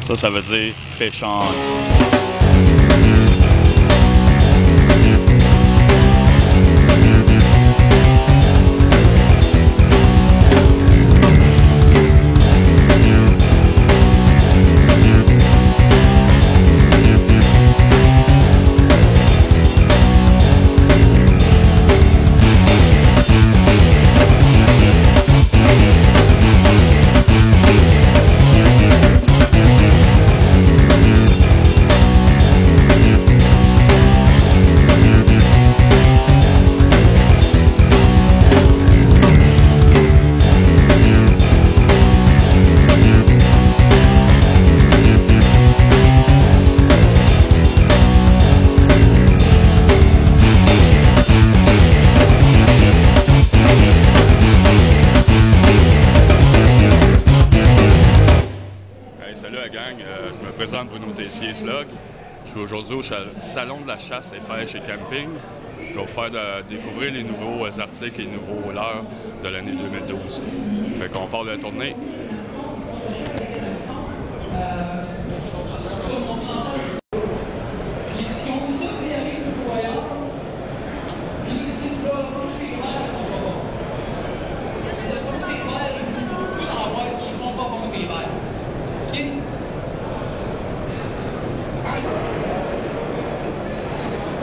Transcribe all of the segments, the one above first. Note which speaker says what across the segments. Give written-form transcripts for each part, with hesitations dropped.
Speaker 1: Ça veut dire pêchant. Salut la gang, je me présente Bruno Tessier Slug. Je suis aujourd'hui au Salon de la chasse et pêche et camping. Je vais vous faire découvrir les nouveaux articles et les nouveaux leurres de l'année 2012. Fait qu'on part de la tournée.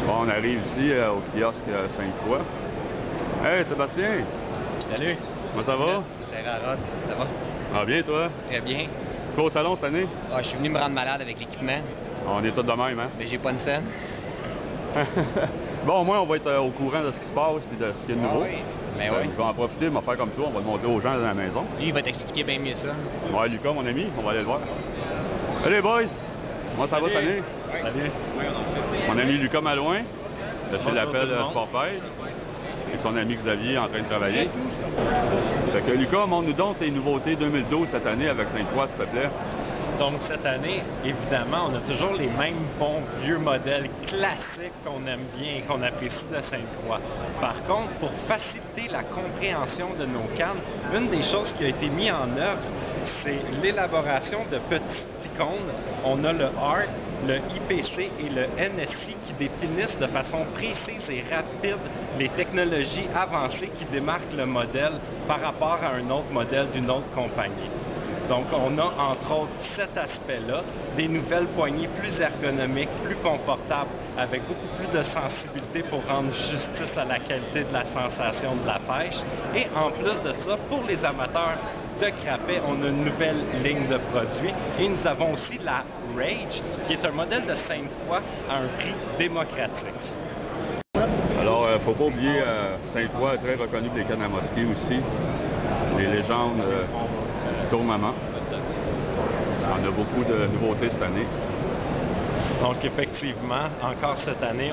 Speaker 1: Bon, on arrive ici au kiosque Sainte-Croix. Hey Sébastien!
Speaker 2: Salut!
Speaker 1: Comment ça va?
Speaker 2: C'est Rarod, ça va?
Speaker 1: Ah bien toi?
Speaker 2: Très bien.
Speaker 1: Tu vas au salon cette année?
Speaker 2: Ah, je suis venu me rendre malade avec l'équipement,
Speaker 1: On est tous de même, hein?
Speaker 2: mais j'ai pas une scène.
Speaker 1: Bon, au moins on va être au courant de ce qui se passe et de ce qu'il y a de nouveau.
Speaker 2: Ah oui, mais oui.
Speaker 1: Je vais en profiter, je vais faire comme toi, on va le montrer aux gens dans la maison.
Speaker 2: Lui, il va t'expliquer bien mieux ça.
Speaker 1: Ouais, Lucas, mon ami, on va aller le voir. Salut boys! Comment ça va cette année?
Speaker 2: Oui.
Speaker 1: Ça vient? Mon ami Lucas Malouin, de chez l'appel Sport Pêche, et son ami Xavier en train de travailler. Fait que Lucas, montre-nous donc tes nouveautés 2012 cette année avec Sainte-Croix, s'il te plaît.
Speaker 3: Donc cette année, évidemment, on a toujours les mêmes bons vieux modèles classiques qu'on aime bien et qu'on apprécie de Sainte-Croix. Par contre, pour faciliter la compréhension de nos cannes, une des choses qui a été mise en œuvre, c'est l'élaboration de petites icônes. On a le ART, le IPC et le NSI qui définissent de façon précise et rapide les technologies avancées qui démarquent le modèle par rapport à un autre modèle d'une autre compagnie. Donc, on a entre autres cet aspect-là, des nouvelles poignées plus ergonomiques, plus confortables, avec beaucoup plus de sensibilité pour rendre justice à la qualité de la sensation de la pêche. Et en plus de ça, pour les amateurs de crapet, on a une nouvelle ligne de produits. Et nous avons aussi la Rage, qui est un modèle de Sainte-Croix à un prix démocratique.
Speaker 1: Alors, faut pas oublier, Sainte-Croix est très reconnu pour les cannes à mosquée aussi. Les légendes tournement. On a beaucoup de nouveautés cette année.
Speaker 3: Donc effectivement, encore cette année,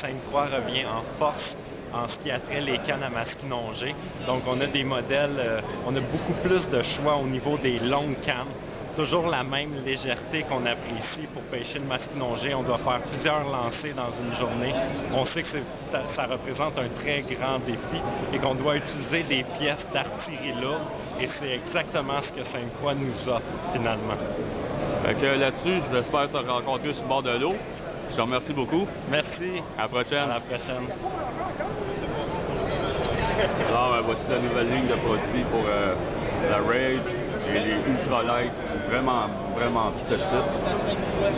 Speaker 3: Sainte-Croix revient en force en ce qui a trait les cannes à masquinongés. Donc on a des modèles, on a beaucoup plus de choix au niveau des longues cannes. Toujours la même légèreté qu'on apprécie pour pêcher le masquinongé. On doit faire plusieurs lancers dans une journée. On sait que ça représente un très grand défi et qu'on doit utiliser des pièces d'artillerie lourde. Et c'est exactement ce que Sainte-Croix nous offre finalement.
Speaker 1: Fait que là-dessus, j'espère te rencontrer sur le bord de l'eau. Je te remercie beaucoup.
Speaker 3: Merci.
Speaker 1: À la prochaine.
Speaker 3: À la prochaine.
Speaker 1: Alors, voici la nouvelle ligne de produits pour la Rage et les ultralight, vraiment petites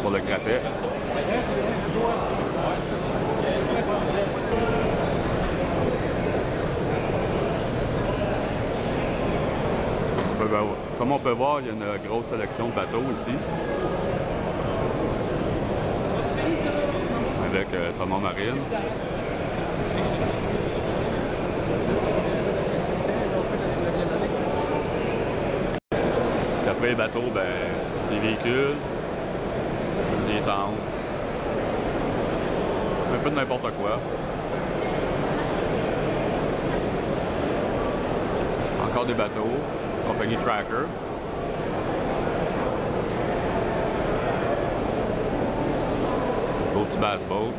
Speaker 1: pour le crapet. Comme on peut voir, il y a une grosse sélection de bateaux ici. Avec Thomas Marine. Puis après les bateaux, des véhicules, des tentes, un peu de n'importe quoi. Encore des bateaux, compagnie Tracker. Beau petit bass boat.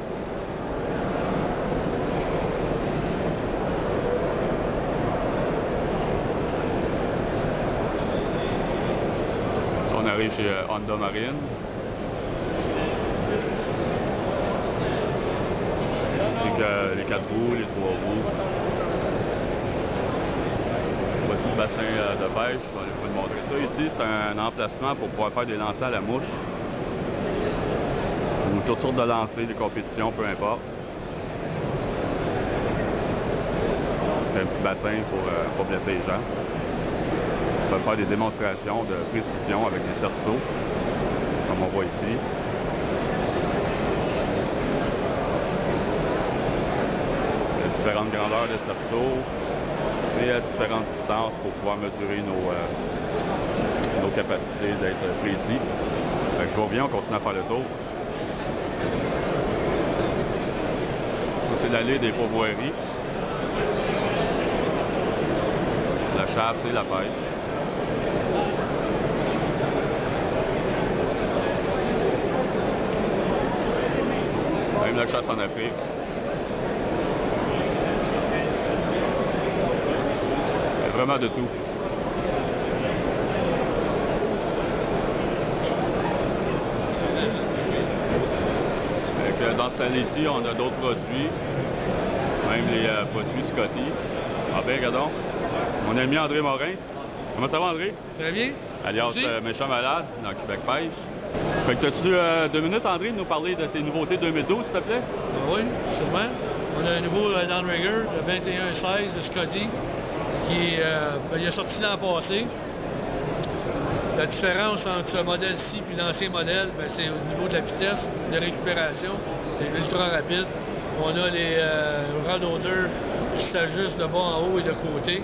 Speaker 1: On arrive vient chez Honda Marine. Les 4 roues, les 3 roues. Voici le bassin de pêche, je vais vous montrer ça. Ici, c'est un emplacement pour pouvoir faire des lancers à la mouche. Ou toutes sortes de lancers, des compétitions, peu importe. C'est un petit bassin pour pas blesser les gens. On va faire des démonstrations de précision avec des cerceaux, comme on voit ici. Différentes grandeurs de cerceaux et à différentes distances pour pouvoir mesurer nos capacités d'être précis. Je vous reviens, on continue à faire le tour. C'est l'allée des pourvoiries. La chasse et la pêche. Même la chasse en Afrique. Vraiment de tout. Dans cette allée-ci, on a d'autres produits, même les produits Scotty. Ah ben, regardons. Mon ami André Morin. Comment ça va, André?
Speaker 4: Très bien.
Speaker 1: Alias Méchant Malade, dans Québec Pêche. Fait que t'as-tu 2 minutes, André, de nous parler de tes nouveautés 2012, s'il te plaît?
Speaker 4: Oui, sûrement. On a un nouveau downrigger, le 21-16 de Scotty, qui il est sorti l'an passé. La différence entre ce modèle-ci et l'ancien modèle, c'est au niveau de la vitesse de récupération. C'est ultra rapide. On a les rod-loaders qui s'ajustent de bas en haut et de côté.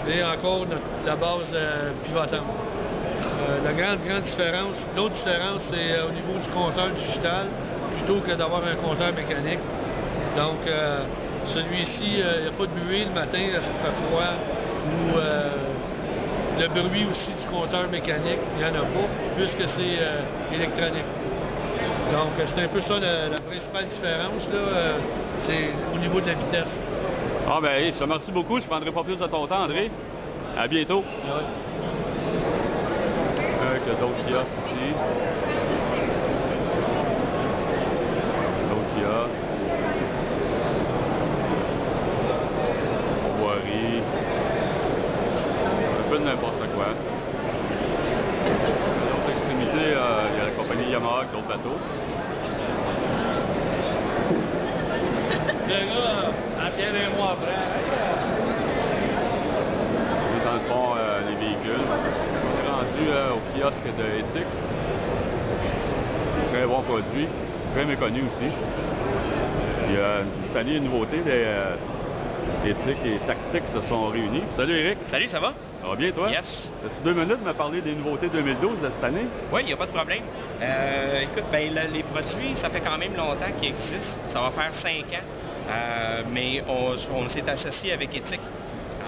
Speaker 4: Et encore la base pivotante. La grande différence, l'autre différence, c'est au niveau du compteur digital, plutôt que d'avoir un compteur mécanique. Donc, celui-ci, il n'y a pas de buée le matin lorsqu'il fait froid, ou le bruit aussi du compteur mécanique, il n'y en a pas, puisque c'est électronique. Donc, c'est un peu ça la principale différence, c'est au niveau de la vitesse.
Speaker 1: Ah ben, je te remercie beaucoup. Je ne prendrai pas plus de ton temps, André. À bientôt.
Speaker 4: Ouais.
Speaker 1: Avec d'autres kiosques ici. D'autres kiosques. Voirie. Un peu de n'importe quoi. À l'autre extrémité, il y a la compagnie Yamaha avec d'autres bateaux.
Speaker 4: Le gars, en pierre et moi après.
Speaker 1: Et dans le fond, les véhicules. On est rendu au kiosque de Éthique. Très bon produit, très méconnu aussi. Puis cette année, une nouveauté, Éthique et Tactique se sont réunis. Salut Eric.
Speaker 2: Salut, ça va?
Speaker 1: Ça va bien toi?
Speaker 2: Yes.
Speaker 1: As-tu 2 minutes de me parler des nouveautés 2012 de cette année?
Speaker 2: Oui, il n'y a pas de problème. Écoute, les produits, ça fait quand même longtemps qu'ils existent. Ça va faire 5 ans. Mais on s'est associé avec Éthique.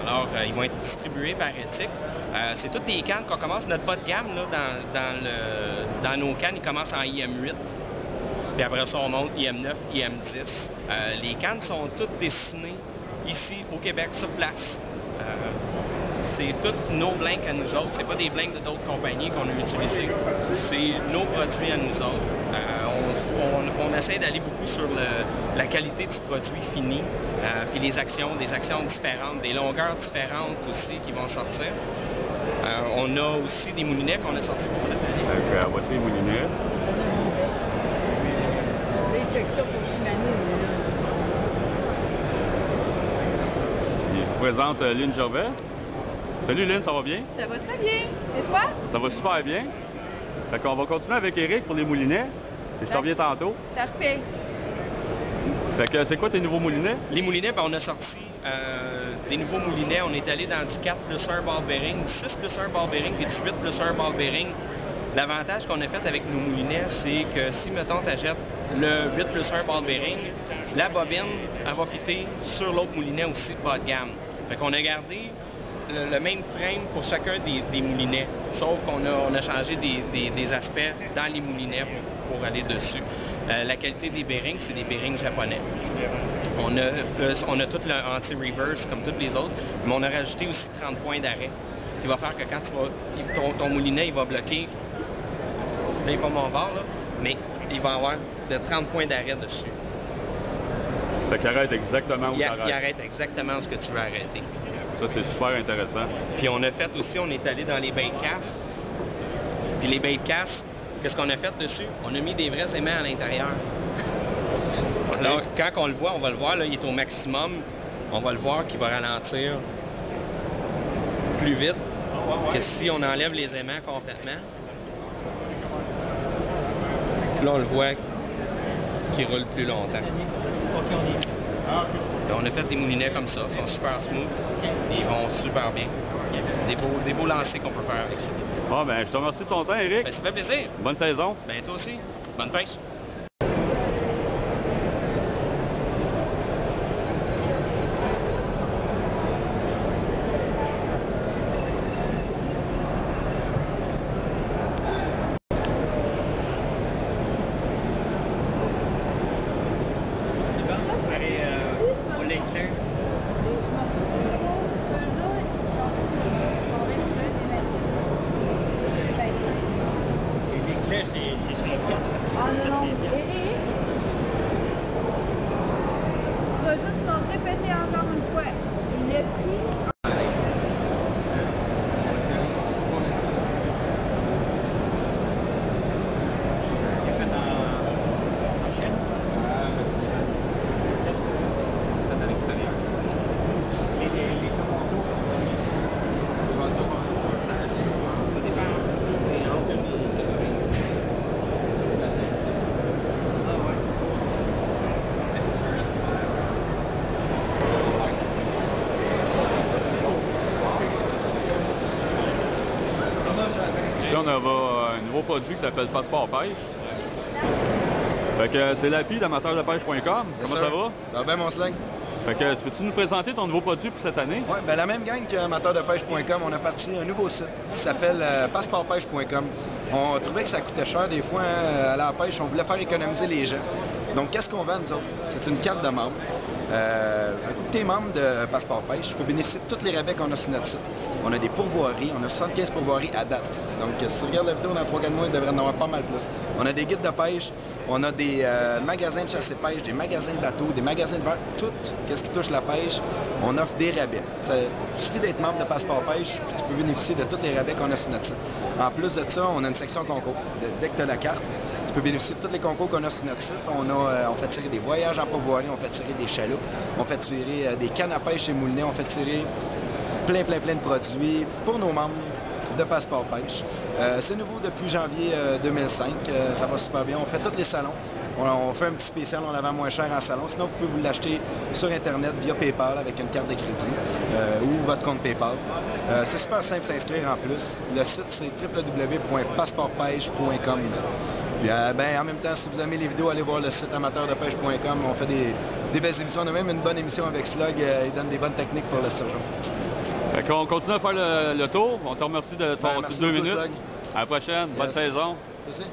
Speaker 2: Alors, ils vont être distribués par Éthique. C'est toutes des cannes qu'on commence. Notre bas de gamme, là, dans nos cannes, ils commencent en IM8. Puis après ça, on monte IM9, IM10. Les cannes sont toutes dessinées ici, au Québec, sur place. C'est tous nos blinks à nous autres. C'est pas des blinks d'autres compagnies qu'on a utilisés. C'est nos produits à nous autres. On essaie d'aller beaucoup sur la qualité du produit fini, puis des actions différentes, des longueurs différentes aussi qui vont sortir. On a aussi des moulinets qu'on a sortis pour cette année.
Speaker 1: Voici les moulinets.
Speaker 5: Check ça pour Shimano.
Speaker 1: Je vous présente Lynn Gervais. Salut Lynn, ça va bien?
Speaker 5: Ça va très bien. Et toi?
Speaker 1: Ça va super bien. Fait qu'on va continuer avec Eric pour les moulinets. Et je t'en reviens tantôt.
Speaker 5: Parfait.
Speaker 1: Fait que c'est quoi tes nouveaux moulinets?
Speaker 2: Les moulinets, on a sorti des nouveaux moulinets. On est allé dans du 4 plus 1 ball bearing, du 6 plus 1 ball bearing et du 8 plus 1 ball bearing. L'avantage qu'on a fait avec nos moulinets, c'est que si, mettons, tu achètes le 8 plus 1 ball bearing, la bobine, elle va fitter sur l'autre moulinet aussi bas de gamme. Fait qu'on a gardé le même frame pour chacun des moulinets, sauf qu'on a changé des aspects dans les moulinets pour aller dessus. La qualité des bearings, c'est des bearings japonais. On a tout le anti-reverse comme tous les autres, mais on a rajouté aussi 30 points d'arrêt, qui va faire que quand ton moulinet il va bloquer là, il n'est pas mon bord, là, mais il va avoir de 30 points d'arrêt dessus.
Speaker 1: Fait qu'il arrête exactement où tu
Speaker 2: Il
Speaker 1: arrêtes.
Speaker 2: arrête exactement ce que tu veux arrêter.
Speaker 1: Ça, c'est super intéressant.
Speaker 2: Puis on a fait aussi, on est allé dans les bait casts. Puis les bait casts, qu'est-ce qu'on a fait dessus? On a mis des vrais aimants à l'intérieur. Alors, quand on le voit, on va le voir, là, il est au maximum. On va le voir qu'il va ralentir plus vite que si on enlève les aimants complètement. Là, on le voit qui roule plus longtemps. Là, on a fait des moulinets comme ça, ils sont super smooth, ils vont super bien. Des beaux lancers qu'on peut faire avec ça.
Speaker 1: Bon, ben, je te remercie de ton temps, Eric.
Speaker 2: Ben, ça fait plaisir.
Speaker 1: Bonne saison.
Speaker 2: Ben, toi aussi. Bonne pêche.
Speaker 5: Ah non, non. Et tu vas juste m'en répéter encore une fois. Le prix.
Speaker 1: Puis on a un nouveau produit qui s'appelle Passeport Pêche. Fait que c'est l'appli d'amateurdepêche.com. Comment ça va?
Speaker 6: Ça va bien, mon slang?
Speaker 1: Fait que peux-tu nous présenter ton nouveau produit pour cette année?
Speaker 6: Oui, ben la même gang que amateurdepêche.com, on a parti un nouveau site qui s'appelle passeportpêche.com. On trouvait que ça coûtait cher des fois à la pêche, on voulait faire économiser les gens. Donc, qu'est-ce qu'on vend, nous autres? C'est une carte de membre. Un coup de tes membres de Passeport Pêche, tu peux bénéficier de tous les rabais qu'on a sur notre site. On a des pourvoiries, on a 75 pourvoiries à date. Donc, si tu regardes la vidéo dans 3-4 mois, il devrait en avoir pas mal plus. On a des guides de pêche, on a des magasins de chasse et pêche, des magasins de bateaux, des magasins de verre, tout ce qui touche la pêche, on offre des rabais. Il suffit d'être membre de Passeport Pêche, puis tu peux bénéficier de tous les rabais qu'on a sur notre site. En plus de ça, on a une section concours. Dès que tu as la carte, tu peux bénéficier de tous les concours qu'on a sur notre site. On fait tirer des voyages en pourvoirie, on fait tirer des chaloupes, on fait tirer des cannes à pêche chez Moulinet, on fait tirer plein de produits pour nos membres de Passeport Pêche. C'est nouveau depuis janvier 2005, ça va super bien. On fait tous les salons. On fait un petit spécial, on la vend moins cher en salon. Sinon, vous pouvez vous l'acheter sur Internet via PayPal avec une carte de crédit ou votre compte PayPal. C'est super simple de s'inscrire en plus. Le site, c'est www.passeportpêche.com. Puis, en même temps, si vous aimez les vidéos, allez voir le site amateurdepêche.com. On fait des belles émissions. On a même une bonne émission avec Slug. Il donne des bonnes techniques pour le surgeon.
Speaker 1: Fait qu'on continue à faire le tour. On te remercie de ton
Speaker 6: merci
Speaker 1: 2
Speaker 6: beaucoup,
Speaker 1: minutes.
Speaker 6: Slug.
Speaker 1: À la prochaine.
Speaker 6: Yes.
Speaker 1: Bonne saison.
Speaker 6: Merci.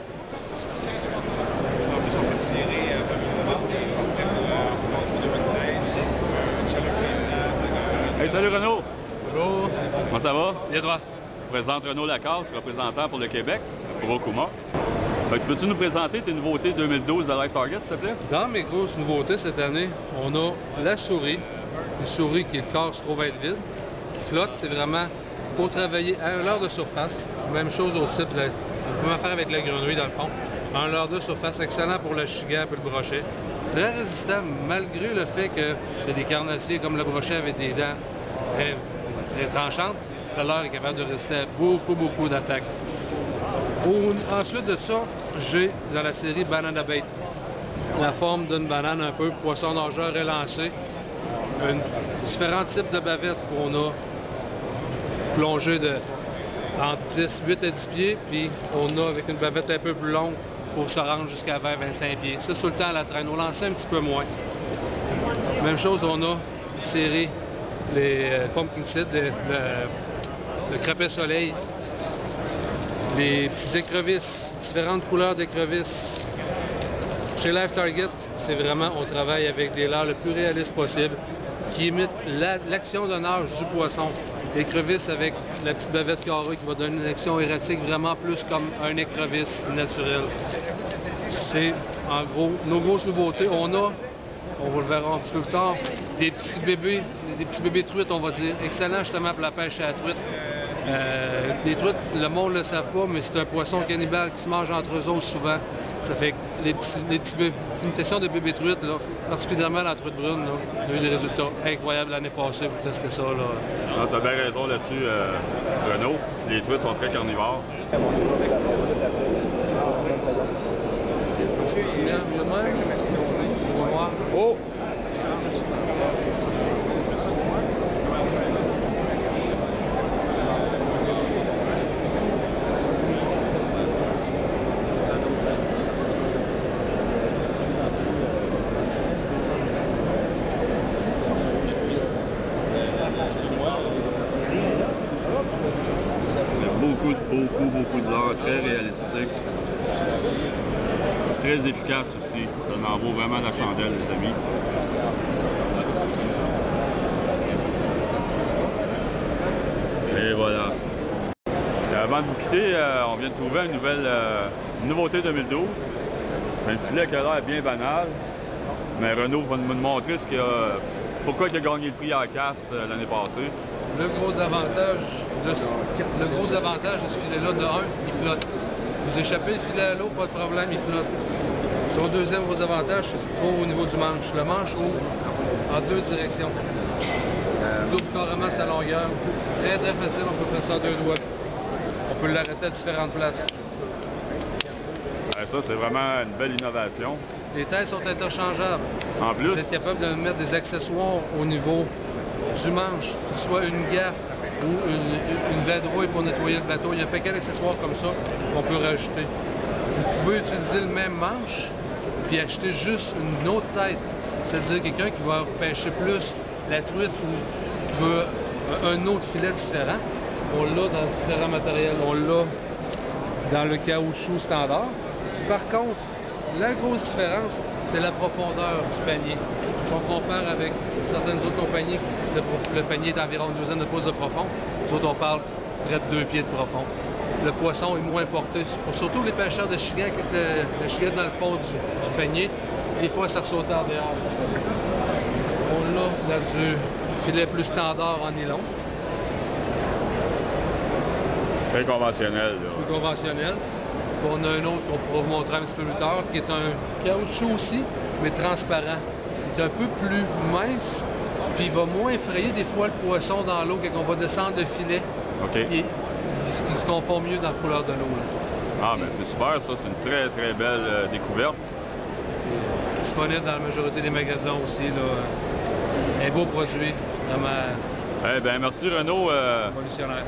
Speaker 1: Hey, salut Renaud.
Speaker 4: Bonjour.
Speaker 1: Comment ça va?
Speaker 4: Bien droit.
Speaker 1: Je présente Renaud Lacasse, représentant pour le Québec, pour Okuma. Fait que peux-tu nous présenter tes nouveautés 2012 de Life Target, s'il te plaît?
Speaker 4: Dans mes grosses nouveautés cette année, on a la souris. Une souris qui, le corps se trouve être vide. Qui flotte, c'est vraiment pour travailler à un leurre de surface. Même chose au type, on peut en faire avec la grenouille dans le fond. Un leurre de surface excellent pour le chigan et le brochet. Très résistant, malgré le fait que c'est des carnassiers comme le brochet avec des dents très tranchantes. Le leurre est capable de résister à beaucoup d'attaques. Ensuite de ça, j'ai dans la série Banana Bait la forme d'une banane un peu, poisson nageur élancé. Différents types de bavettes qu'on a plongées entre 8 à 10 pieds, puis on a avec une bavette un peu plus longue pour se rendre jusqu'à 20-25 pieds. Ça, tout le temps à la traîne. On lançait un petit peu moins. Même chose, on a serré les pumpkin seeds, le crêpet soleil, les petits écrevisses, différentes couleurs d'écrevisses. Chez Life Target, c'est vraiment, on travaille avec des leurres le plus réaliste possible, qui imitent l'action de nage du poisson écrevisse avec la petite bavette carrée qui va donner une action erratique vraiment plus comme un écrevisse naturel. C'est en gros nos grosses nouveautés. On va le verra un petit peu plus tard, des petits bébés truites, on va dire. Excellent justement pour la pêche à la truite. Les truites, le monde ne le savent pas, mais c'est un poisson cannibale qui se mange entre eux autres souvent. Ça fait que une question de bébés truites, là, particulièrement la truite brune, là, on a eu des résultats incroyables l'année passée pour tester ça.
Speaker 1: Tu as bien raison là-dessus, Renaud. Les truites sont très carnivores.
Speaker 2: Oh!
Speaker 1: Beaucoup de l'heure, très réalistique, très efficace aussi. Ça en vaut vraiment la chandelle, les amis. Et voilà. Avant de vous quitter, on vient de trouver une nouveauté 2012. Un filet qui a l'air bien banal, mais Renaud va nous montrer pourquoi il a gagné le prix à la casse l'année passée.
Speaker 4: Le gros avantage de ce filet-là, de un, il flotte. Vous échappez le filet à l'eau, pas de problème, il flotte. Son deuxième gros avantage, c'est qu'il se trouve au niveau du manche. Le manche ouvre en deux directions. Double carrément sa longueur. Très très facile, on peut faire ça à deux doigts. On peut l'arrêter à différentes places.
Speaker 1: Ça, c'est vraiment une belle innovation.
Speaker 4: Les têtes sont interchangeables.
Speaker 1: En plus,
Speaker 4: vous êtes capable de mettre des accessoires au niveau du manche, que ce soit une gaffe ou une vadrouille pour nettoyer le bateau. Il y a un paquet d'accessoires comme ça qu'on peut rajouter. Vous pouvez utiliser le même manche puis acheter juste une autre tête. C'est-à-dire quelqu'un qui va pêcher plus la truite ou qui veut un autre filet différent. On l'a dans différents matériels. On l'a dans le caoutchouc standard. Par contre, la grosse différence, c'est la profondeur du panier. Si on compare avec certaines autres compagnies, le panier est d'environ une douzaine de pouces de profond. Nous autres, on parle près de 2 pieds de profond. Le poisson est moins porté. Pour surtout les pêcheurs de chigan, quand le chigan est dans le fond du panier, des fois, ça ressautait en dehors. On l'a dans du filet plus standard en nylon.
Speaker 1: très conventionnel. Là.
Speaker 4: Plus conventionnel. Puis on a un autre qu'on pourra vous montrer un petit peu plus tard, qui est un caoutchouc aussi, mais transparent. Il est un peu plus mince, puis il va moins effrayer des fois le poisson dans l'eau quand on va descendre le filet.
Speaker 1: OK.
Speaker 4: Il se confond mieux dans la couleur de l'eau.
Speaker 1: Ah, ben c'est super, ça. C'est une très, très belle découverte.
Speaker 4: Disponible dans la majorité des magasins aussi. Là. Un beau produit, vraiment.
Speaker 1: Eh bien, merci Renaud.
Speaker 4: Révolutionnaire.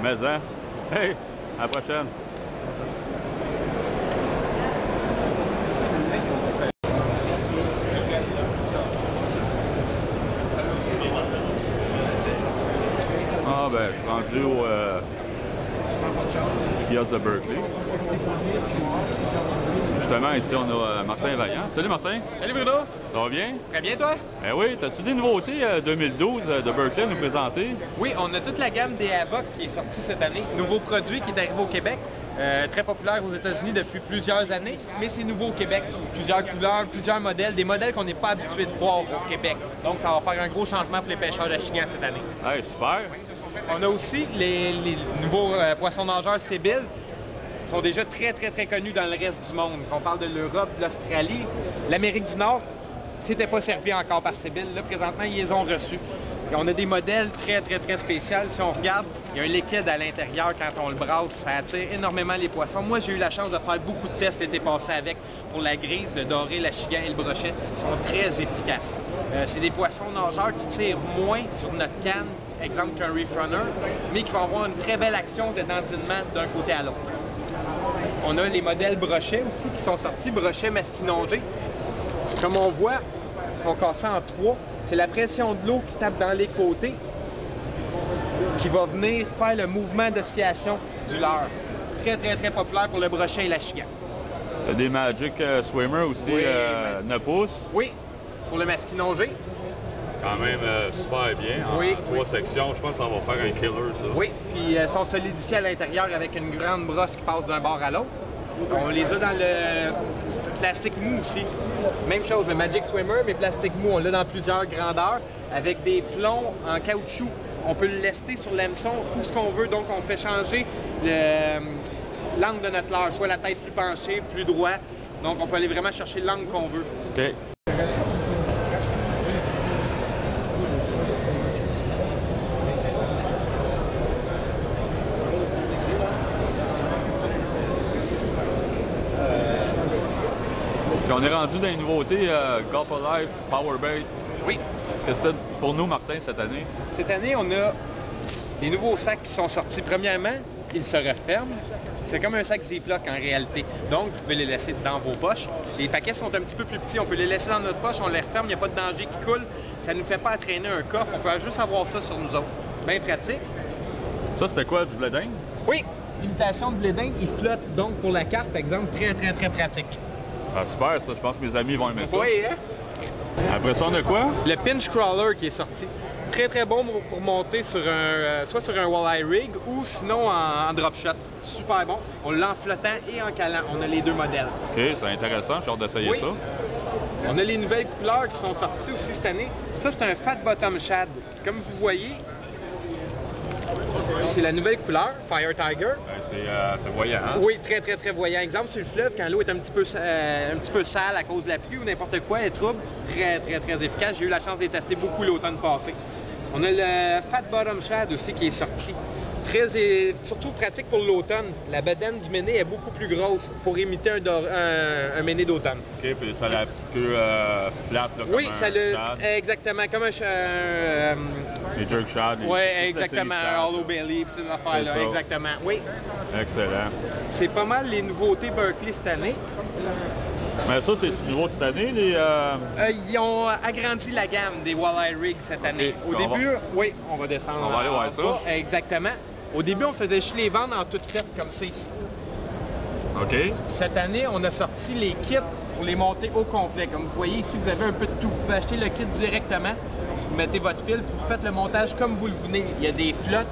Speaker 1: Mais hein. Hey, à la prochaine. Ah ben, je suis rendu au kiosque de Berkeley. Justement, ici, on a Martin Vaillant. Salut Martin.
Speaker 2: Salut Bruno.
Speaker 1: Ça va bien?
Speaker 2: Très bien, toi?
Speaker 1: Eh oui, as-tu des nouveautés 2012 de Berkeley à nous présenter?
Speaker 2: Oui, on a toute la gamme des Havoc qui est sortie cette année. Nouveau produit qui est arrivé au Québec. Très populaire aux États-Unis depuis plusieurs années, mais c'est nouveau au Québec. Plusieurs couleurs, plusieurs modèles, des modèles qu'on n'est pas habitué de voir au Québec. Donc, ça va faire un gros changement pour les pêcheurs de chigan cette année.
Speaker 1: Hey, super!
Speaker 2: On a aussi les nouveaux poissons nageurs Sébiles. Ils sont déjà très, très, très connus dans le reste du monde. On parle de l'Europe, de l'Australie, l'Amérique du Nord. C'était pas servi encore par Sébiles. Là, présentement, ils les ont reçus. Et on a des modèles très, très, très spéciaux. Si on regarde, il y a un liquide à l'intérieur quand on le brasse. Ça attire énormément les poissons. Moi, j'ai eu la chance de faire beaucoup de tests l'été passé avec pour la grise, le doré, la chigan et le brochet. Ils sont très efficaces. C'est des poissons nageurs qui tirent moins sur notre canne, exemple qu'un Reef Runner, mais qui vont avoir une très belle action de dentellement d'un côté à l'autre. On a les modèles brochets aussi qui sont sortis, brochets masquinongés. Comme on voit, ils sont cassés en trois. C'est la pression de l'eau qui tape dans les côtés qui va venir faire le mouvement d'oscillation du leurre. Très, très, très populaire pour le brochet et la chigan.
Speaker 1: T'as des Magic Swimmer aussi,
Speaker 2: Oui,
Speaker 1: 9 pouces.
Speaker 2: Oui, pour le masquinongé.
Speaker 1: Quand même super bien. En
Speaker 7: Oui.
Speaker 1: 3 sections, je pense que ça va faire un killer, ça.
Speaker 7: Oui, puis elles sont solidifiées à l'intérieur avec une grande brosse qui passe d'un bord à l'autre. On les a dans le plastique mou aussi. Même chose, le Magic Swimmer, mais plastique mou, on l'a dans plusieurs grandeurs avec des plombs en caoutchouc. On peut le lester sur l'hameçon où ce qu'on veut, donc on fait changer l'angle de notre leurre, soit la tête plus penchée, plus droit. Donc on peut aller vraiment chercher l'angle qu'on veut.
Speaker 1: OK. Puis on est rendu dans les nouveautés Golf Alive, Powerbait.
Speaker 7: Oui.
Speaker 1: Qu'est-ce que c'était pour nous, Martin, cette année?
Speaker 7: Cette année, on a des nouveaux sacs qui sont sortis. Premièrement, ils se referment. C'est comme un sac Ziploc en réalité. Donc, vous pouvez les laisser dans vos poches. Les paquets sont un petit peu plus petits. On peut les laisser dans notre poche, on les referme, il n'y a pas de danger qui coule. Ça ne nous fait pas traîner un coffre. On peut juste avoir ça sur nous autres. Bien pratique.
Speaker 1: Ça, c'était quoi, du bledin?
Speaker 7: Oui, imitation de blédin, il flotte donc pour la carte, par exemple, très pratique.
Speaker 1: Ah, super, ça. Je pense que mes amis vont aimer ça.
Speaker 7: Oui, hein?
Speaker 1: Après ça, on a quoi?
Speaker 7: Le Pinch Crawler qui est sorti. Très bon pour monter sur soit sur un walleye rig ou sinon en drop shot. Super bon. On l'a en flottant et en calant. On a les deux modèles.
Speaker 1: OK, c'est intéressant. J'ai hâte d'essayer
Speaker 7: Oui.
Speaker 1: ça.
Speaker 7: On a les nouvelles couleurs qui sont sorties aussi cette année. Ça, c'est un Fat Bottom Shad. Comme vous voyez, c'est la nouvelle couleur, Fire Tiger.
Speaker 1: C'est voyant, hein?
Speaker 7: Oui, très voyant. Exemple, sur le fleuve, quand l'eau est un petit peu sale à cause de la pluie ou n'importe quoi, elle est trouble, très efficace. J'ai eu la chance de les tester beaucoup l'automne passé. On a le Fat Bottom Shad aussi qui est sorti. Surtout pratique pour l'automne. La bedaine du méné est beaucoup plus grosse pour imiter un méné d'automne.
Speaker 1: OK, puis ça a la petite queue flat, là, comme
Speaker 7: Oui,
Speaker 1: un
Speaker 7: ça le.
Speaker 1: shad.
Speaker 7: Exactement, comme
Speaker 1: Les jerk shad.
Speaker 7: oui, exactement, un hollow belly, ces affaires-là.
Speaker 1: C'est ça.
Speaker 7: Exactement, oui.
Speaker 1: Excellent.
Speaker 7: C'est pas mal les nouveautés Berkeley cette année.
Speaker 1: Mais ça, c'est nouveau cette année, les...
Speaker 7: Ils ont agrandi la gamme des walleye rigs cette année.
Speaker 1: Ok,
Speaker 7: Au début, oui, on va descendre.
Speaker 1: On va aller voir
Speaker 7: en
Speaker 1: ça.
Speaker 7: bas. Exactement. Au début, on faisait juste les vendre en toutes faites comme c'est ici.
Speaker 1: OK.
Speaker 7: Cette année, on a sorti les kits pour les monter au complet. Comme vous voyez ici, vous avez un peu de tout. Vous pouvez acheter le kit directement. Vous mettez votre fil, puis vous faites le montage comme vous le voulez. Il y a des flottes,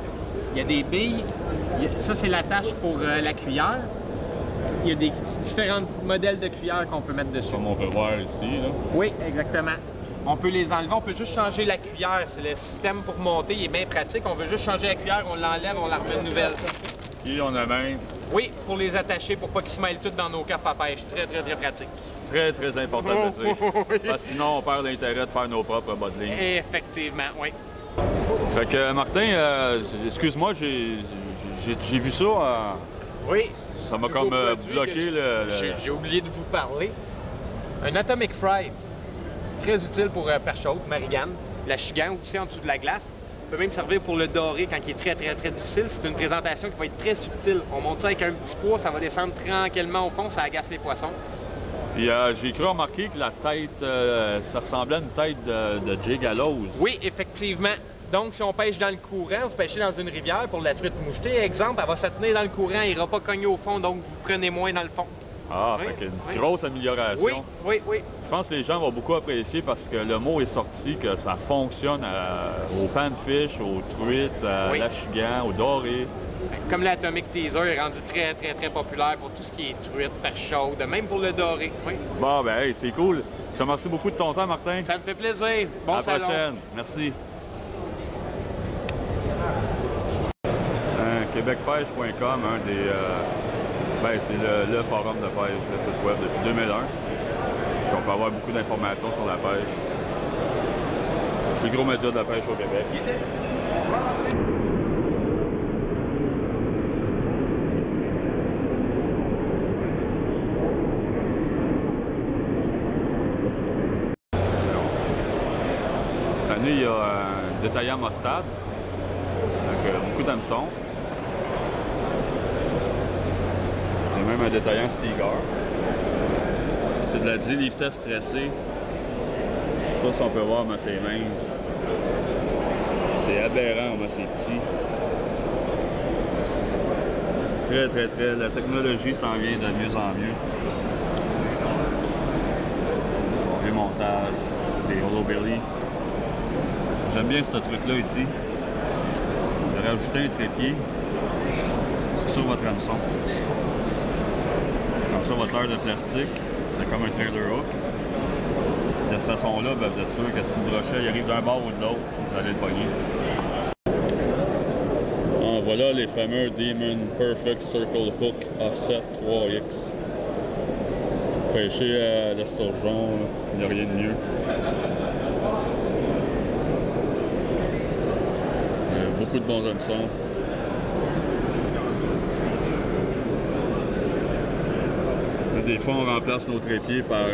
Speaker 7: il y a des billes. Ça, c'est l'attache pour la cuillère. Il y a des différents modèles de cuillères qu'on peut mettre dessus.
Speaker 1: Comme on peut voir ici, là.
Speaker 7: Oui, exactement. On peut les enlever, on peut juste changer la cuillère. C'est le système pour monter, il est bien pratique. On veut juste changer la cuillère, on l'enlève, on la remet nouvelle.
Speaker 1: Puis on a même...
Speaker 7: Oui, pour les attacher, pour pas qu'ils se mêlent tous dans nos coffres à pêche. Très pratique.
Speaker 1: Très important de dire.
Speaker 7: Oui.
Speaker 1: Parce que sinon, on perd l'intérêt de faire nos propres bas de ligne.
Speaker 7: Effectivement, oui.
Speaker 1: Fait que, Martin, excuse-moi, j'ai vu ça...
Speaker 7: Oui.
Speaker 1: Ça m'a
Speaker 7: Nouveau
Speaker 1: comme
Speaker 7: produit
Speaker 1: bloqué
Speaker 7: que
Speaker 1: le...
Speaker 7: J'ai oublié de vous parler. Un Atomic Fry. Très utile pour perche haute, marigane. La chigan aussi en dessous de la glace. peut même servir pour le dorer quand il est très difficile. C'est une présentation qui va être très subtile. On monte ça avec un petit poids, ça va descendre tranquillement au fond, ça agace les poissons.
Speaker 1: Puis j'ai cru remarquer que la tête, ça ressemblait à une tête de jig à l'ose.
Speaker 7: Oui, effectivement. Donc, si on pêche dans le courant, vous pêchez dans une rivière pour la truite mouchetée, exemple, elle va se tenir dans le courant, elle n'ira pas cogner au fond, donc vous prenez moins dans le fond.
Speaker 1: Ah,
Speaker 7: Oui,
Speaker 1: fait qu'une
Speaker 7: oui.
Speaker 1: grosse amélioration.
Speaker 7: Oui.
Speaker 1: Je pense que les gens vont beaucoup apprécier parce que le mot est sorti que ça fonctionne au panfish, aux truites, à
Speaker 7: Oui.
Speaker 1: l'achigan, au doré.
Speaker 7: Comme l'Atomic Teaser est rendu très populaire pour tout ce qui est truite, perche chaude, même pour le doré. Oui.
Speaker 1: Bon, ben, hey, c'est cool. Je te remercie beaucoup de ton temps, Martin.
Speaker 7: Ça me fait plaisir. Bon
Speaker 1: à la
Speaker 7: salon.
Speaker 1: prochaine. Merci. Québecpêche.com, c'est le forum de pêche, le site web depuis 2001. Puis on peut avoir beaucoup d'informations sur la pêche. C'est le plus gros média de la pêche au Québec. Cette année, il y a un détaillant mostade, avec beaucoup d'hameçons. Il y a même un détaillant Seaguar. Ça, c'est de la 10 livres test stressée. Je sais pas si on peut voir, mais c'est mince. C'est aberrant, mais c'est petit. Très. La technologie s'en vient de mieux en mieux. Bon, les montages, les hollow belly.
Speaker 8: J'aime bien ce truc-là ici. De rajouter un trépied sur votre hameçon. Comme ça, votre leurre de plastique, c'est comme un trailer hook. De cette façon-là, ben, vous êtes sûr que si le brochet il arrive d'un bord ou de l'autre, vous allez le pogner. Ah, voilà les fameux Demon Perfect Circle Hook Offset 3X. Pêcher à l'esturgeon, il n'y a rien de mieux. Beaucoup de bons hameçons. Des fois, on remplace nos trépieds par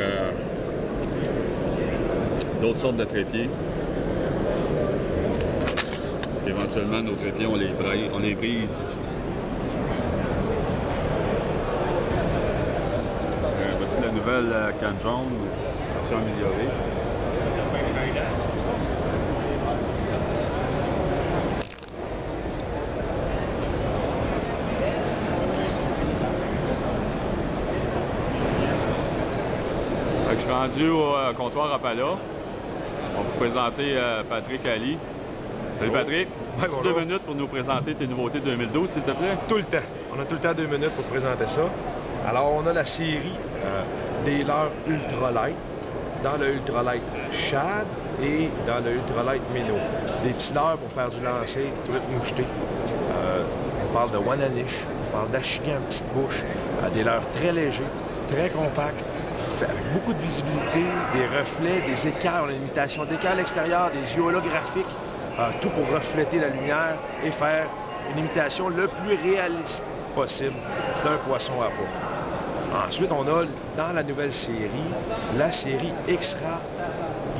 Speaker 8: d'autres sortes de trépieds. Parce qu'éventuellement, nos trépieds, on les brise. Voici la nouvelle canne jaune, version améliorée. Je suis rendu au comptoir Rapala. On va vous présenter Patrick Ali. Salut Patrick.
Speaker 9: Ouais, bonjour.
Speaker 8: 2 minutes pour nous présenter tes nouveautés 2012, s'il te plaît.
Speaker 9: Tout le temps. On a tout le temps 2 minutes pour présenter ça. Alors, on a la série des leurres ultralight, dans le ultralight shad et dans le ultralight minnow. Des petits leurres pour faire du lancer, truc moucheté. On parle de Wananish, on parle d'achigan à petite bouche, des leurres très légers, très compacts, avec beaucoup de visibilité, des reflets, des écailles, on a une imitation d'écailles à l'extérieur, des yeux holographiques, tout pour refléter la lumière et faire une imitation le plus réaliste possible d'un poisson à peau. Ensuite, on a dans la nouvelle série, la série Extra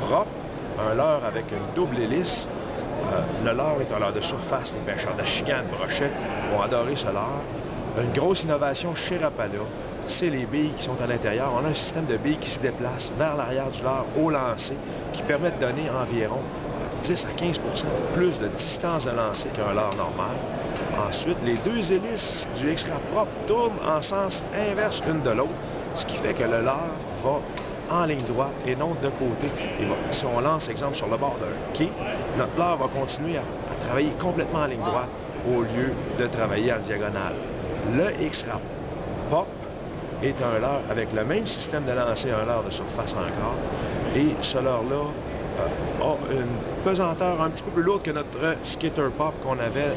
Speaker 9: Propre, un leurre avec une double hélice. Le leurre est un leurre de surface, les pêcheurs d'achigan, de brochet vont adorer ce leurre. Une grosse innovation chez Rapala, c'est les billes qui sont à l'intérieur. On a un système de billes qui se déplace vers l'arrière du leurre au lancer, qui permet de donner environ 10 à 15 % plus de distance de lancer qu'un leurre normal. Ensuite, les deux hélices du Extra Propre tournent en sens inverse l'une de l'autre, ce qui fait que le leurre va en ligne droite et non de côté. Si on lance, exemple, sur le bord d'un quai, notre leurre va continuer à travailler complètement en ligne droite au lieu de travailler en diagonale. Le Extra Pop est un leurre avec le même système de lancer, un leurre de surface encore, et ce leurre-là a une pesanteur un petit peu plus lourde que notre Skitter Pop qu'on avait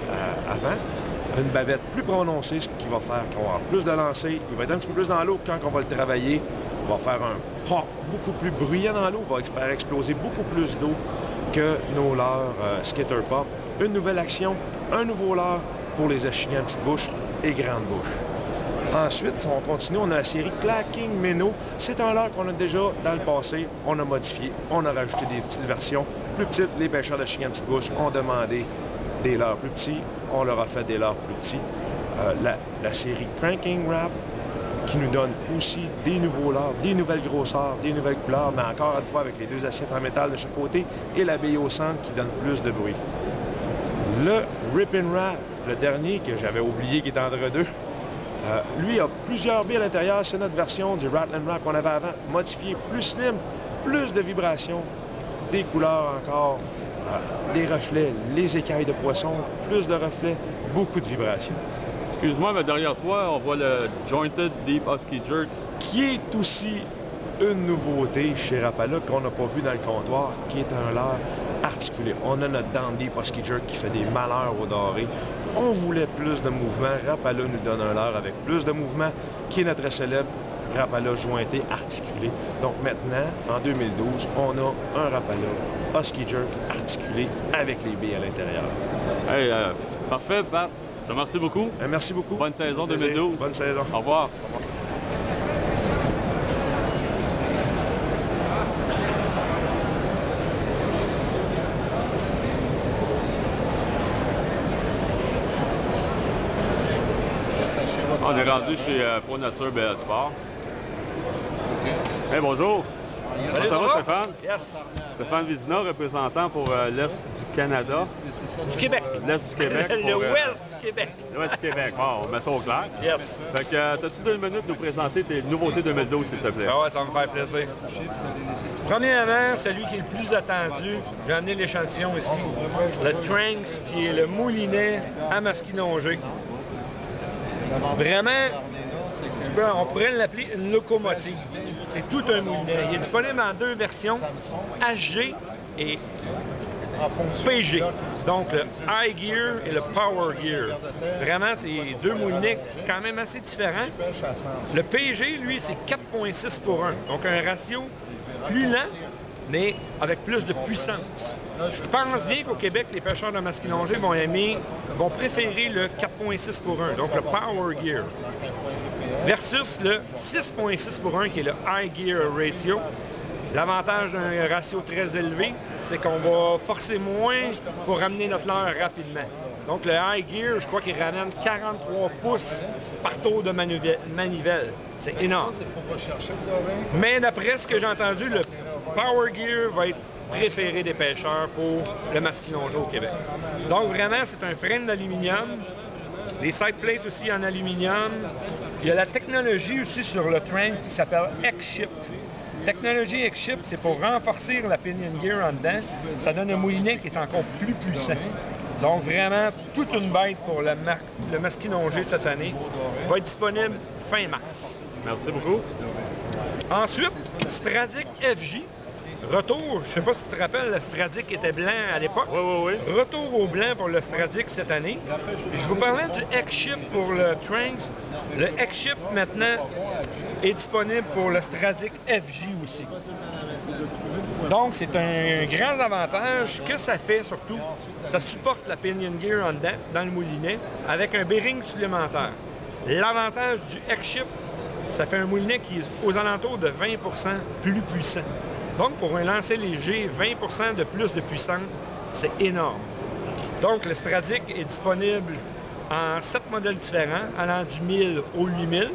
Speaker 9: avant. Une bavette plus prononcée, ce qui va faire qu'on va avoir plus de lancer, il va être un petit peu plus dans l'eau quand on va le travailler. On va faire un pop beaucoup plus bruyant dans l'eau, va faire exploser beaucoup plus d'eau que nos leurres Skitter Pop. Une nouvelle action, un nouveau leurre pour les achignants petite bouche et grande bouche. Ensuite, on continue, on a la série Clacking Minnow. C'est un leurre qu'on a déjà dans le passé, on a modifié, on a rajouté des petites versions plus petites. Les pêcheurs d'achignants petite bouche ont demandé des leurres plus petits, on leur a fait des leurres plus petits. La série Cranking Wrap qui nous donne aussi des nouveaux leurres, des nouvelles grosseurs, des nouvelles couleurs, mais encore une fois avec les deux assiettes en métal de chaque côté et la bille au centre qui donne plus de bruit. Le Rip and Wrap, le dernier que j'avais oublié qui est entre deux, lui a plusieurs billes à l'intérieur, c'est notre version du Rattle and Wrap qu'on avait avant, modifié, plus slim, plus de vibrations, des couleurs encore, des reflets, les écailles de poisson, plus de reflets, beaucoup de vibrations.
Speaker 8: Excuse-moi, mais derrière toi, on voit le Jointed Deep Husky Jerk.
Speaker 9: Qui est aussi une nouveauté chez Rapala qu'on n'a pas vu dans le comptoir, qui est un leurre articulé. On a notre Down Deep Husky Jerk qui fait des malheurs au doré. On voulait plus de mouvement. Rapala nous donne un leurre avec plus de mouvement, qui est notre célèbre Rapala jointé articulé. Donc maintenant, en 2012, on a un Rapala Husky Jerk articulé avec les billes à l'intérieur.
Speaker 8: Hey, parfait, Pat. Je te remercie beaucoup.
Speaker 9: Merci beaucoup.
Speaker 8: Bonne saison 2012.
Speaker 9: Bonne saison.
Speaker 8: Au revoir. On est rendu chez Pro Nature BL Sport. Hey, bonjour.
Speaker 7: Salut,
Speaker 8: ça va,
Speaker 7: va?
Speaker 8: Stéphane?
Speaker 7: Yes.
Speaker 8: Stéphane Vizina, représentant pour l'Est du Canada.
Speaker 7: Du Québec.
Speaker 8: L'Est du Québec.
Speaker 7: Le Ouest.
Speaker 10: du Québec.
Speaker 8: L'Ouest du Québec. Bon, on met ça au clair.
Speaker 10: Yes.
Speaker 8: Fait que, t'as-tu 2 minutes de nous présenter tes nouveautés 2012, s'il te plaît?
Speaker 10: Ah ouais, ça va me faire plaisir. Premièrement, celui qui est le plus attendu, j'ai amené l'échantillon ici, le Tranx, qui est le moulinet à masquinongé. Vraiment, on pourrait l'appeler une locomotive. C'est tout un moulinet. Il est disponible en 2 versions, HG et PG. Donc le High Gear et le Power Gear. Vraiment, c'est 2 moulinets quand même assez différents. Le PG, lui, c'est 4.6 pour 1. Donc un ratio plus lent, mais avec plus de puissance. Je pense bien qu'au Québec, les pêcheurs de masquinongé vont préférer le 4.6 pour 1, donc le Power Gear, versus le 6.6 pour 1 qui est le High Gear Ratio. L'avantage d'un ratio très élevé, c'est qu'on va forcer moins pour ramener notre leurre rapidement. Donc le High Gear, je crois qu'il ramène 43 pouces par tour de manivelle. C'est énorme. Mais d'après ce que j'ai entendu, le Power Gear va être préféré des pêcheurs pour le masquinongé au Québec. Donc vraiment, c'est un frein d'aluminium. Les side plates aussi en aluminium. Il y a la technologie aussi sur le Tranx qui s'appelle X-Ship. Technologie X-Ship, c'est pour renforcer la pinion gear en dedans. Ça donne un moulinet qui est encore plus puissant. Donc vraiment, toute une bête pour le masquinongé cette année. Va être disponible fin mars.
Speaker 8: Merci beaucoup.
Speaker 10: Ensuite, Stradic FJ. Retour, je ne sais pas si tu te rappelles, le Stradic était blanc à l'époque.
Speaker 8: Oui.
Speaker 10: Retour au blanc pour le Stradic cette année. Je vous parlais du X-Ship pour le Tranx. Le X-Ship maintenant est disponible pour le Stradic FJ aussi. Donc c'est un grand avantage. Ce que ça fait surtout, ça supporte la pinion gear en dedans, dans le moulinet, avec un bearing supplémentaire. L'avantage du X-Ship, ça fait un moulinet qui est aux alentours de 20% plus puissant. Donc, pour un lancer léger, 20% de plus de puissance, c'est énorme. Donc, le Stradic est disponible en 7 modèles différents, allant du 1000 au 8000,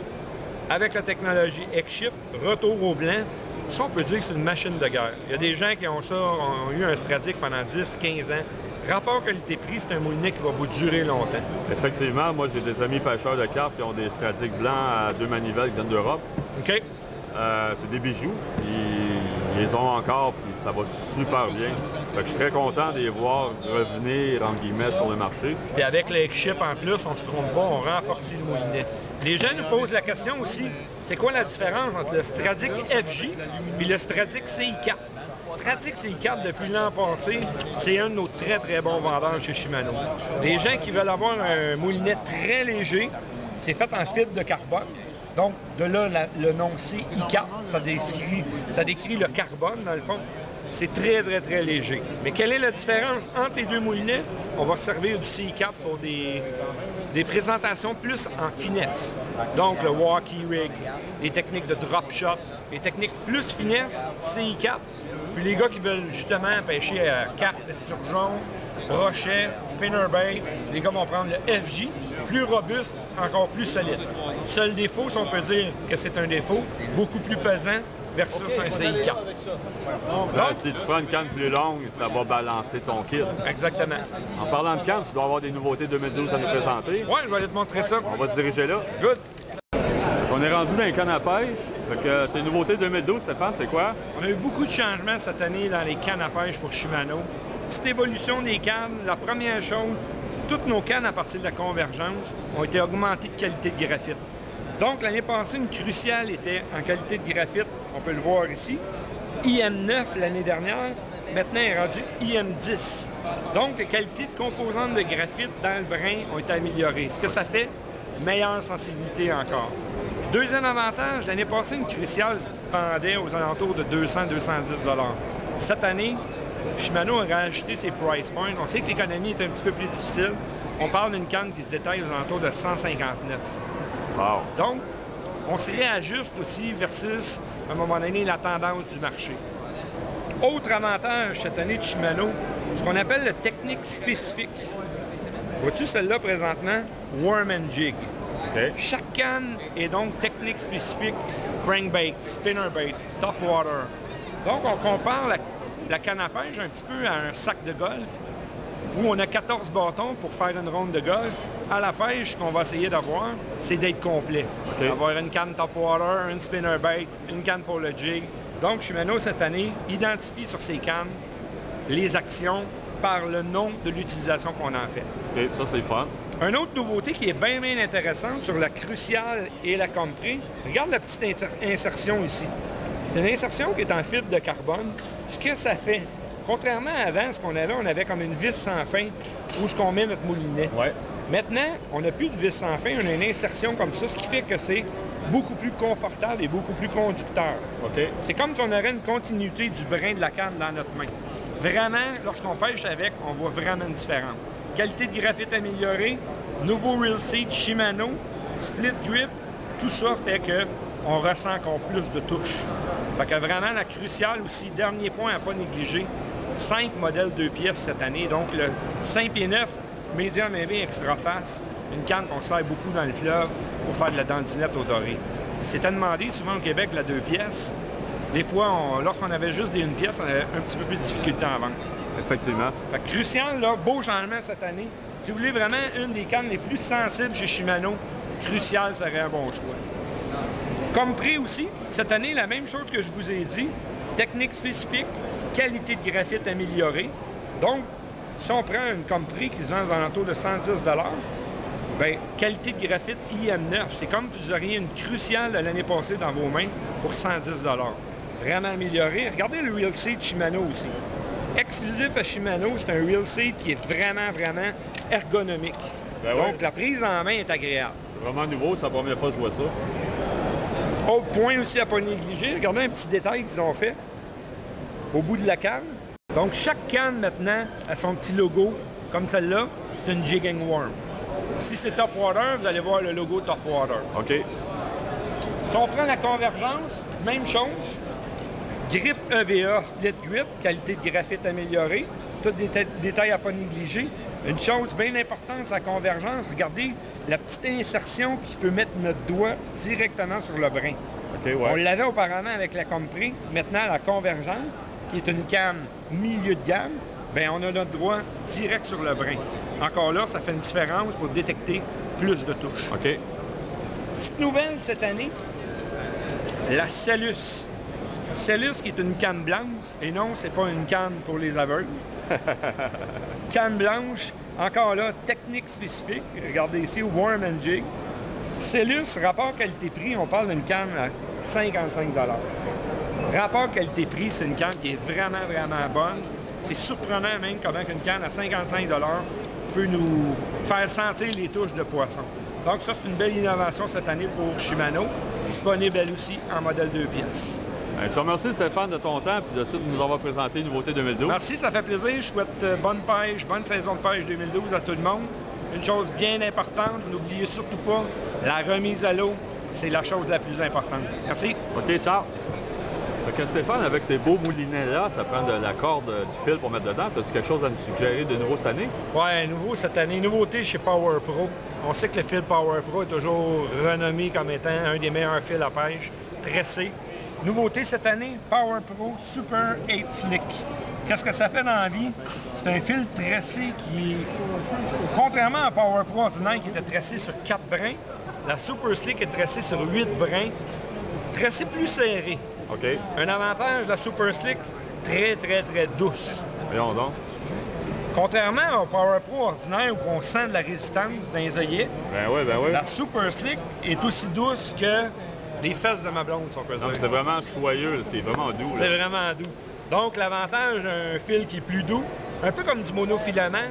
Speaker 10: avec la technologie X-Ship, retour au blanc. Ça, on peut dire que c'est une machine de guerre. Il y a des gens qui ont eu un Stradic pendant 10-15 ans. Rapport qualité-prix, c'est un moulinet qui va vous durer longtemps.
Speaker 8: Effectivement, moi, j'ai des amis pêcheurs de carpe qui ont des Stradic blancs à 2 manivelles qui viennent d'Europe.
Speaker 10: OK.
Speaker 8: C'est des bijoux. Ils les ont encore, puis ça va super bien. Fait que je suis très content de les voir revenir, entre guillemets, sur le marché.
Speaker 10: Puis avec le X-Ship en plus, on se trompe pas, on renforce le moulinet. Les gens nous posent la question aussi, c'est quoi la différence entre le Stradic FJ et le Stradic CI4? Stradic CI4, depuis l'an passé, c'est un de nos très très bons vendeurs chez Shimano. Les gens qui veulent avoir un moulinet très léger, c'est fait en fibre de carbone. Donc, de là, le nom CI4, ça décrit le carbone, dans le fond. C'est très, très, très léger. Mais quelle est la différence entre les deux moulinets? On va se servir du CI4 pour des présentations plus en finesse. Donc, le walkie rig, les techniques de drop shot, les techniques plus finesse, CI4. Puis les gars qui veulent justement pêcher à carpe, esturgeon, brochet, spinnerbait, les gars vont prendre le FJ, plus robuste, encore plus solide. Seul défaut, si on peut dire que c'est un défaut, beaucoup plus pesant versus un CI4.
Speaker 8: Là, si tu prends une canne plus longue, ça va balancer ton kit.
Speaker 10: Exactement.
Speaker 8: En parlant de canne, tu dois avoir des nouveautés 2012 à nous présenter.
Speaker 10: Oui, je vais aller te montrer ça.
Speaker 8: On va te diriger là.
Speaker 10: Good.
Speaker 8: On est rendu dans les cannes à pêche. Fait que tes nouveautés 2012, Stéphane, c'est quoi?
Speaker 10: On a eu beaucoup de changements cette année dans les cannes à pêche pour Shimano. Petite évolution des cannes. La première chose, toutes nos cannes à partir de la convergence ont été augmentées de qualité de graphite. Donc, l'année passée, une cruciale était en qualité de graphite. On peut le voir ici. IM9 l'année dernière. Maintenant, elle est rendue IM10. Donc, les qualités de composantes de graphite dans le brin ont été améliorées. Ce que ça fait, meilleure sensibilité encore. Deuxième avantage, l'année passée, une cruciale se vendait aux alentours de 200-210 $. Cette année, Shimano a rajouté ses price points. On sait que l'économie est un petit peu plus difficile. On parle d'une canne qui se détaille aux alentours de 159.
Speaker 8: Wow.
Speaker 10: Donc, on se réajuste aussi versus, à un moment donné, la tendance du marché. Autre avantage cette année de Shimano, ce qu'on appelle le technique spécifique. Vois-tu celle-là présentement? Worm and Jig.
Speaker 8: Okay.
Speaker 10: Chaque canne est donc technique spécifique, crankbait, spinnerbait, topwater. Donc, on compare la canne à pêche un petit peu à un sac de golf où on a 14 bâtons pour faire une ronde de golf. à la pêche, ce qu'on va essayer d'avoir, c'est d'être complet.
Speaker 8: OK.
Speaker 10: Avoir une canne top water, une spinnerbait, une canne pour le jig. Donc, Shimano, cette année, identifie sur ses cannes les actions par le nom de l'utilisation qu'on en fait.
Speaker 8: OK, ça c'est fun.
Speaker 10: Une autre nouveauté qui est bien, bien intéressante sur la cruciale et la compré, regarde la petite insertion ici. C'est une insertion qui est en fibre de carbone. Ce que ça fait, contrairement à avant, ce qu'on avait, on avait comme une vis sans fin où ce qu'on met notre moulinet.
Speaker 8: Ouais.
Speaker 10: Maintenant, on n'a plus de vis sans fin, on a une insertion comme ça, ce qui fait que c'est beaucoup plus confortable et beaucoup plus conducteur.
Speaker 8: OK.
Speaker 10: C'est comme si on aurait une continuité du brin de la canne dans notre main. Vraiment, lorsqu'on pêche avec, on voit vraiment une différence. Qualité de graphite améliorée, nouveau reel seat Shimano, split grip, tout ça fait que on ressent encore plus de touches. Fait que vraiment la cruciale aussi, dernier point à pas négliger, 5 modèles 2 pièces cette année, donc le 5 pieds 9 médium MV extra face, une canne qu'on sert beaucoup dans le fleuve pour faire de la dandinette au doré. C'était demandé souvent au Québec la 2 pièces. Des fois, lorsqu'on avait juste des 1 pièce, on avait un petit peu plus de difficulté à vendre.
Speaker 8: Effectivement.
Speaker 10: Fait que Crucial, là, beau changement cette année. Si vous voulez vraiment une des cannes les plus sensibles chez Shimano, Crucial serait un bon choix. Comme prix aussi, cette année, la même chose que je vous ai dit, technique spécifique, qualité de graphite améliorée. Donc, si on prend une comme prix qui se vend aux alentours de 110 $, bien, qualité de graphite IM9, c'est comme si vous auriez une Crucial de l'année passée dans vos mains pour 110 $. Vraiment amélioré. Regardez le reel seat Shimano aussi. Exclusif à Shimano, c'est un reel seat qui est vraiment, vraiment ergonomique.
Speaker 8: Ben
Speaker 10: Donc,
Speaker 8: ouais.
Speaker 10: la prise en main est agréable.
Speaker 8: C'est vraiment nouveau, c'est la première fois que je vois ça.
Speaker 10: Autre point aussi à ne pas négliger, regardez un petit détail qu'ils ont fait au bout de la canne. Donc, chaque canne, maintenant, a son petit logo, comme celle-là, c'est une Jigging Worm. Si c'est Top Water, vous allez voir le logo Top Water.
Speaker 8: OK.
Speaker 10: Si on prend la convergence, même chose. Grip EVA, split grip, qualité de graphite améliorée. Tous des détails à ne pas négliger. Une chose bien importante, sa convergence, regardez la petite insertion qui peut mettre notre doigt directement sur le brin.
Speaker 8: OK, ouais.
Speaker 10: On l'avait auparavant avec la Compré. Maintenant, la convergence, qui est une canne milieu de gamme, bien, on a notre doigt direct sur le brin. Encore là, ça fait une différence pour détecter plus de touches.
Speaker 8: OK.
Speaker 10: Petite nouvelle cette année, la Cellus. Cellus qui est une canne blanche, et non, c'est pas une canne pour les aveugles. Canne blanche, encore là, technique spécifique. Regardez ici, Worm and Jig. Cellus, rapport qualité-prix, on parle d'une canne à 55 $. Rapport qualité-prix, c'est une canne qui est vraiment, vraiment bonne. C'est surprenant même comment une canne à 55 $, peut nous faire sentir les touches de poisson. Donc ça, c'est une belle innovation cette année pour Shimano, disponible elle aussi en modèle 2 pièces.
Speaker 8: Je te remercie Stéphane de ton temps et de tout nous avoir présenté les nouveautés 2012.
Speaker 10: Merci, ça fait plaisir. Je souhaite bonne pêche, bonne saison de pêche 2012 à tout le monde. Une chose bien importante, n'oubliez surtout pas, la remise à l'eau, c'est la chose la plus importante. Merci.
Speaker 8: OK, ciao. Fait que Stéphane, avec ces beaux moulinets-là, ça prend de la corde du fil pour mettre dedans. As-tu quelque chose à nous suggérer de nouveau cette année?
Speaker 10: Ouais, nouveau cette année. Nouveauté chez Power Pro. On sait que le fil Power Pro est toujours renommé comme étant un des meilleurs fils à pêche, tressé. Nouveauté cette année, Power Pro Super 8 Slick. Qu'est-ce que ça fait dans la vie? C'est un fil tressé qui, contrairement à Power Pro ordinaire qui était tressé sur 4 brins, la Super Slick est tressée sur 8 brins, tressé plus serré.
Speaker 8: OK.
Speaker 10: Un avantage de la Super Slick, très, très, très douce.
Speaker 8: Voyons donc.
Speaker 10: Contrairement au Power Pro ordinaire où on sent de la résistance dans les œillets,
Speaker 8: Ben oui.
Speaker 10: la Super Slick est aussi douce que les fesses de ma blonde, si on peut dire.
Speaker 8: Donc c'est vraiment soyeux, c'est vraiment doux.
Speaker 10: C'est vraiment doux. Donc l'avantage d'un fil qui est plus doux, un peu comme du monofilament,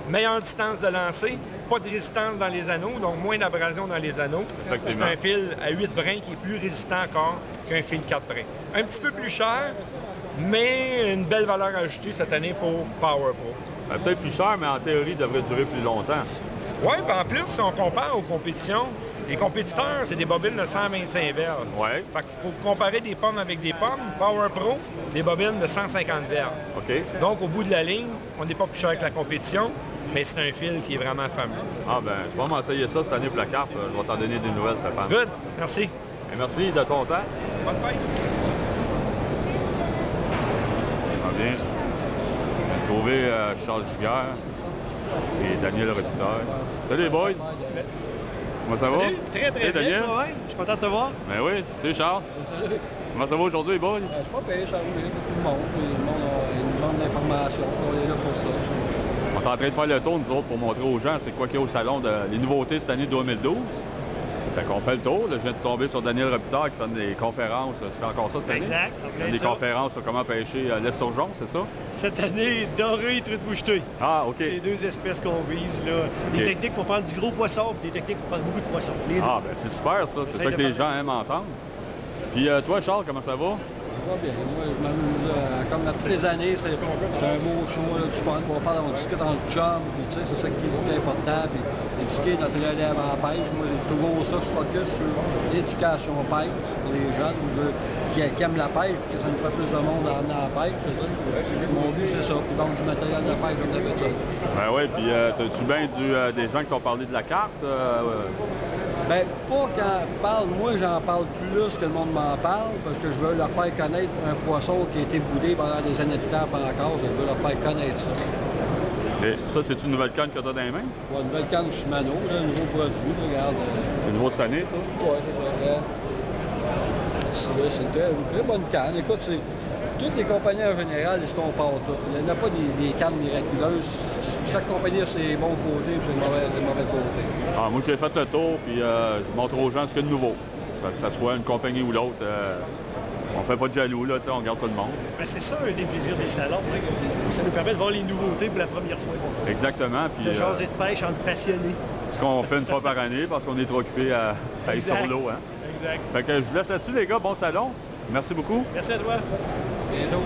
Speaker 10: meilleure distance de lancer, pas de résistance dans les anneaux, donc moins d'abrasion dans les anneaux. C'est un fil à 8 brins qui est plus résistant encore qu'un fil 4 brins. Un petit peu plus cher, mais une belle valeur ajoutée cette année pour Power Pro.
Speaker 8: Peut-être plus cher, mais en théorie, il devrait durer plus longtemps.
Speaker 10: Oui, en plus, si on compare aux compétitions, les compétiteurs, c'est des bobines de 125 verges.
Speaker 8: Ouais.
Speaker 10: Fait qu'il faut comparer des pommes avec des pommes. Power Pro, des bobines de 150 verges.
Speaker 8: OK.
Speaker 10: Donc, au bout de la ligne, on n'est pas plus cher que la compétition, mais c'est un fil qui est vraiment fameux.
Speaker 8: Ah ben, je vais m'essayer ça cette année pour la carpe. Je vais t'en donner des nouvelles, Stéphane.
Speaker 10: Good. Merci.
Speaker 8: Et merci de ton temps.
Speaker 10: Bonne fête.
Speaker 8: Ah bien. J'ai trouvé Charles Giguère. et Daniel Robitaille. Salut les boys! Comment ça va?
Speaker 11: Salut, très bien,
Speaker 8: Daniel?
Speaker 11: ouais. Je suis content de te voir.
Speaker 8: Ben oui, salut Charles.
Speaker 11: Salut.
Speaker 8: Comment ça va aujourd'hui les boys?
Speaker 11: Je suis pas payé, ça roule, beaucoup de monde. Le monde a une demande d'information. On est là pour ça.
Speaker 8: On est en train de faire le tour, nous autres, pour montrer aux gens c'est quoi qu'il y a au salon, les nouveautés cette année 2012. Fait qu'on fait le tour. Là, je viens de tomber sur Daniel Robitaille qui donne des conférences. Tu fais encore ça cette année?
Speaker 11: Exact.
Speaker 8: Il donne des conférences sur comment pêcher l'esturgeon, c'est ça?
Speaker 11: Cette année, doré et truite mouchetée.
Speaker 8: Ah, OK.
Speaker 11: C'est les deux espèces qu'on vise. Là. Des techniques pour prendre du gros poisson et des techniques pour prendre beaucoup de poissons. Les
Speaker 8: Ah,
Speaker 11: deux.
Speaker 8: ben c'est super ça. C'est ça que les gens aiment entendre. Puis toi, Charles, comment ça va?
Speaker 11: Ça va bien. Moi, je m'amuse comme à toutes les années. C'est un beau show, là, du fun. On discute entre chums. Puis, tu sais, c'est ça qui est important. Puis, éduquer notre relève en pêche. Moi, j'ai toujours ça, je focus sur l'éducation pêche pour les jeunes qui aiment la pêche. Puis, ça nous fait plus de monde à emmener à la pêche. C'est ça. Mon but, c'est ça. Puis, donc, du matériel de pêche comme d'habitude.
Speaker 8: Ben oui, puis t'as-tu bien des gens qui t'ont parlé de la carte?
Speaker 11: Ben, pas quand parle, moi j'en parle plus que le monde m'en parle, parce que je veux leur faire connaître un poisson qui a été boudé pendant des années de temps encore, je veux leur faire connaître ça.
Speaker 8: Et ça, c'est une nouvelle canne que tu as dans les mains?
Speaker 11: Ouais, une nouvelle canne Shimano, un nouveau produit, regarde.
Speaker 8: C'est nouveau cette année, ça?
Speaker 11: Ouais, c'est ça. C'est une très bonne canne. Écoute, toutes les compagnies en général, ils se comparent toutes. Il n'y en a pas des cannes miraculeuses. Chaque compagnie a ses bons côtés et ses mauvais côtés.
Speaker 8: Ah, moi, j'ai fait le tour, puis je montre aux gens ce qu'il y a de nouveau. Que ce soit une compagnie ou l'autre, on fait pas de jaloux, là, on regarde tout le monde.
Speaker 11: Ben, c'est ça un des plaisirs des salons. Ça nous permet de voir les nouveautés pour la première fois.
Speaker 8: Exactement. Puis,
Speaker 11: de jaser de pêche entre passionnés.
Speaker 8: Ce qu'on fait une fois par année parce qu'on est trop occupé à être sur l'eau. Hein?
Speaker 11: Exact.
Speaker 8: Fait que je vous laisse là-dessus, les gars. Bon salon. Merci beaucoup.
Speaker 11: Merci à toi. Bientôt.